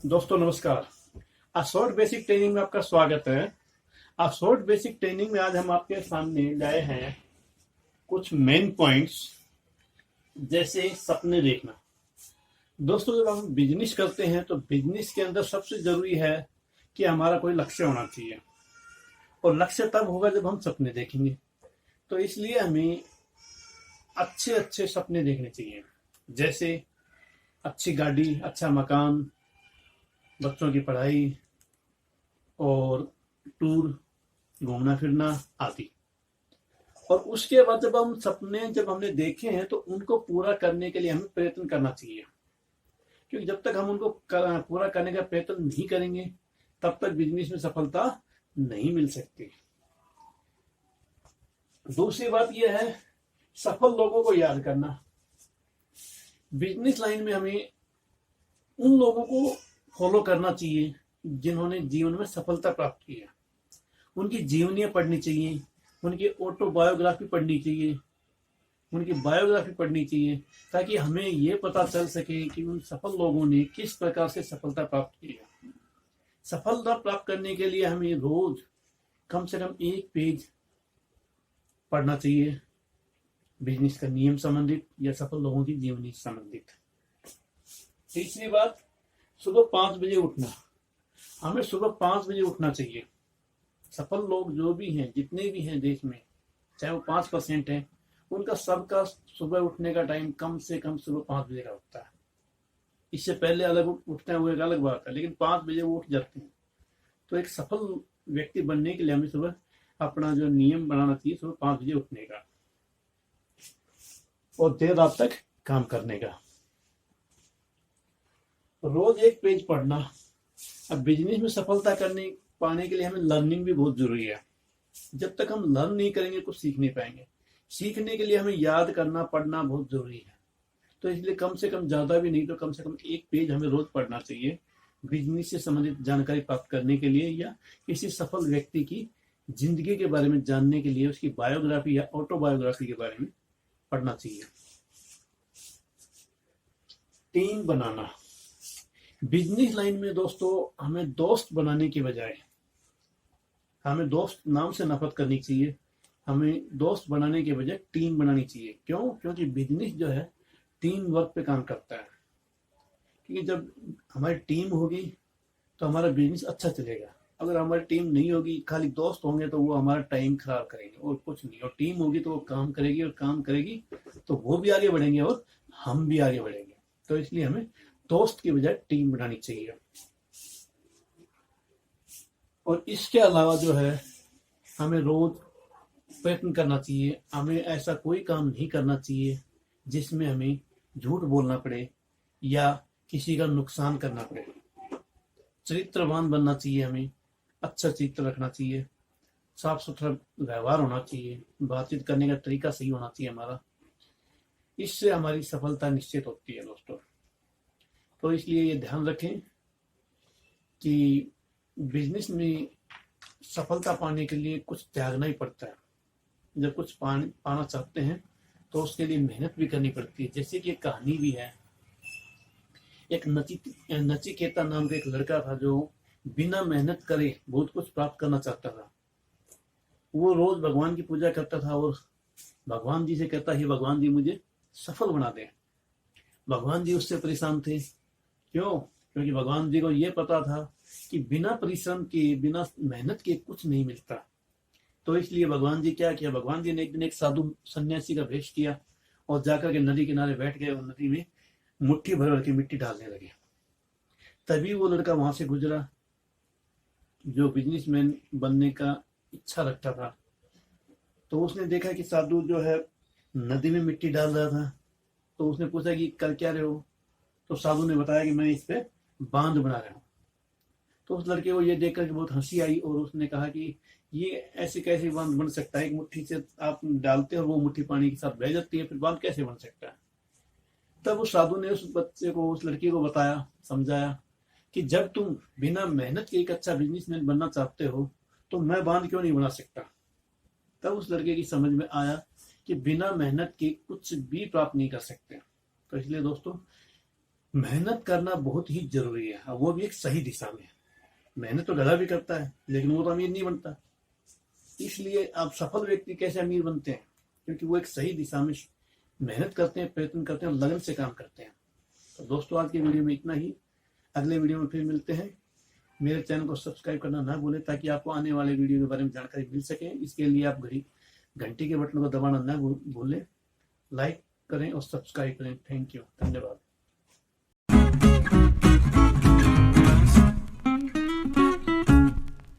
दोस्तों नमस्कार। Short basic training में आपका स्वागत है। शॉर्ट बेसिक ट्रेनिंग में आज हम आपके सामने लाए हैं कुछ मेन पॉइंट्स, जैसे सपने देखना। दोस्तों जब हम बिजनेस करते हैं तो बिजनेस के अंदर सबसे जरूरी है कि हमारा कोई लक्ष्य होना चाहिए, और लक्ष्य तब होगा जब हम सपने देखेंगे। तो इसलिए हमें अच्छे अच्छे सपने देखने चाहिए, जैसे अच्छी गाड़ी, अच्छा मकान, बच्चों की पढ़ाई और टूर, घूमना फिरना आदि। और उसके बाद जब हमने देखे हैं तो उनको पूरा करने के लिए हमें प्रयत्न करना चाहिए, क्योंकि जब तक हम उनको पूरा करने का प्रयत्न नहीं करेंगे तब तक बिजनेस में सफलता नहीं मिल सकती। दूसरी बात यह है सफल लोगों को याद करना। बिजनेस लाइन में हमें उन लोगों को फॉलो करना चाहिए जिन्होंने जीवन में सफलता प्राप्त की है। उनकी जीवनियां पढ़नी चाहिए, उनकी ऑटोबायोग्राफी पढ़नी चाहिए, उनकी बायोग्राफी पढ़नी चाहिए, ताकि हमें ये पता चल सके कि उन सफल लोगों ने किस प्रकार से सफलता प्राप्त की है। सफलता प्राप्त करने के लिए हमें रोज कम से कम एक पेज पढ़ना चाहिए, बिजनेस का नियम संबंधित या सफल लोगों की जीवनी संबंधित। तीसरी बात, सुबह 5 बजे उठना। हमें सुबह 5 बजे उठना चाहिए। सफल लोग जो भी हैं, जितने भी हैं देश में, चाहे वो 5% हैं, उनका सबका सुबह उठने का टाइम कम से कम सुबह 5 बजे का होता है। इससे पहले अलग उठते हैं वो एक अलग बात है, लेकिन 5 बजे वो उठ जाते हैं। तो एक सफल व्यक्ति बनने के लिए हमें सुबह अपना जो नियम बनाना चाहिए, सुबह 5 बजे उठने का और देर रात तक काम करने का। रोज एक पेज पढ़ना। अब बिजनेस में सफलता करने पाने के लिए हमें लर्निंग भी बहुत जरूरी है। जब तक हम लर्न नहीं करेंगे कुछ सीख नहीं पाएंगे। सीखने के लिए हमें याद करना, पढ़ना बहुत जरूरी है। तो इसलिए कम से कम, ज्यादा भी नहीं तो कम से कम एक पेज हमें रोज पढ़ना चाहिए, बिजनेस से संबंधित जानकारी प्राप्त करने के लिए या किसी सफल व्यक्ति की जिंदगी के बारे में जानने के लिए उसकी बायोग्राफी या ऑटोबायोग्राफी के बारे में पढ़ना चाहिए। टीम बनाना। बिजनेस लाइन में दोस्तों हमें दोस्त बनाने के बजाय हमें दोस्त नाम से नफरत करनी चाहिए। हमें दोस्त बनाने के बजाय टीम बनानी चाहिए। क्यों? क्योंकि बिजनेस जो है टीम वर्क पे काम करता है। क्योंकि जब हमारी टीम होगी तो हमारा बिजनेस अच्छा चलेगा। अगर हमारी टीम नहीं होगी, खाली दोस्त होंगे, तो वो हमारा टाइम खराब करेंगे और कुछ नहीं। और टीम होगी तो वो काम करेगी, और काम करेगी तो वो भी आगे बढ़ेंगे और हम भी आगे बढ़ेंगे। तो इसलिए हमें दोस्त की बजाय टीम बनानी चाहिए। और इसके अलावा जो है हमें रोज प्रयत्न करना चाहिए। हमें ऐसा कोई काम नहीं करना चाहिए जिसमें हमें झूठ बोलना पड़े या किसी का नुकसान करना पड़े। चरित्रवान बनना चाहिए, हमें अच्छा चरित्र रखना चाहिए, साफ सुथरा व्यवहार होना चाहिए, बातचीत करने का तरीका सही होना चाहिए हमारा। इससे हमारी सफलता निश्चित होती है दोस्तों। तो इसलिए ये ध्यान रखें कि बिजनेस में सफलता पाने के लिए कुछ त्यागना ही पड़ता है। जब कुछ पाना चाहते हैं तो उसके लिए मेहनत भी करनी पड़ती है। जैसे कि एक कहानी भी है, एक नचिकेता नाम का एक लड़का था जो बिना मेहनत करे बहुत कुछ प्राप्त करना चाहता था। वो रोज भगवान की पूजा करता था और भगवान जी से कहता, ही भगवान जी मुझे सफल बना दे। भगवान जी उससे परेशान थे। क्यों? क्योंकि भगवान जी को यह पता था कि बिना परिश्रम के, बिना मेहनत के कुछ नहीं मिलता। तो इसलिए भगवान जी क्या किया, भगवान जी ने एक दिन एक साधु सन्यासी का वेश किया और जाकर के नदी किनारे बैठ गए और नदी में मुट्ठी भर के मिट्टी डालने लगे। तभी वो लड़का वहां से गुजरा जो बिजनेसमैन बनने का इच्छा रखता था। तो उसने देखा कि साधु जो है नदी में मिट्टी डाल रहा था। तो उसने पूछा कि कर क्या रहे हो? तो साधु ने बताया कि मैं इस पे बांध बना रहा हूँ। तो उस लड़के को ये देखकर बहुत हंसी आई और उसने कहा कि ये ऐसे कैसे बांध बन सकता है? एक मुट्ठी से आप डालते हो, वो मुट्ठी पानी के साथ बह जाती है, फिर बांध कैसे बन सकता है? तब उस साधु ने उस बच्चे को, उस लड़के को बताया, समझाया कि जब तुम बिना मेहनत के एक अच्छा बिजनेसमैन बनना चाहते हो तो मैं बांध क्यों नहीं बना सकता। तब उस लड़के की समझ में आया कि बिना मेहनत के कुछ भी प्राप्त नहीं कर सकते। तो इसलिए दोस्तों मेहनत करना बहुत ही जरूरी है, और वो भी एक सही दिशा में। मेहनत तो गधा भी करता है, लेकिन वो तो अमीर नहीं बनता। इसलिए आप सफल व्यक्ति कैसे अमीर बनते हैं? क्योंकि वो एक सही दिशा में मेहनत करते हैं, प्रयत्न करते हैं और लगन से काम करते हैं। तो दोस्तों, आज की वीडियो में इतना ही। अगले वीडियो में फिर मिलते हैं। मेरे चैनल को सब्सक्राइब करना ना भूलें, ताकि आपको आने वाले वीडियो के बारे में जानकारी मिल सके। इसके लिए आप घंटी के बटन को दबाना ना भूलें। लाइक करें और सब्सक्राइब करें। थैंक यू, धन्यवाद।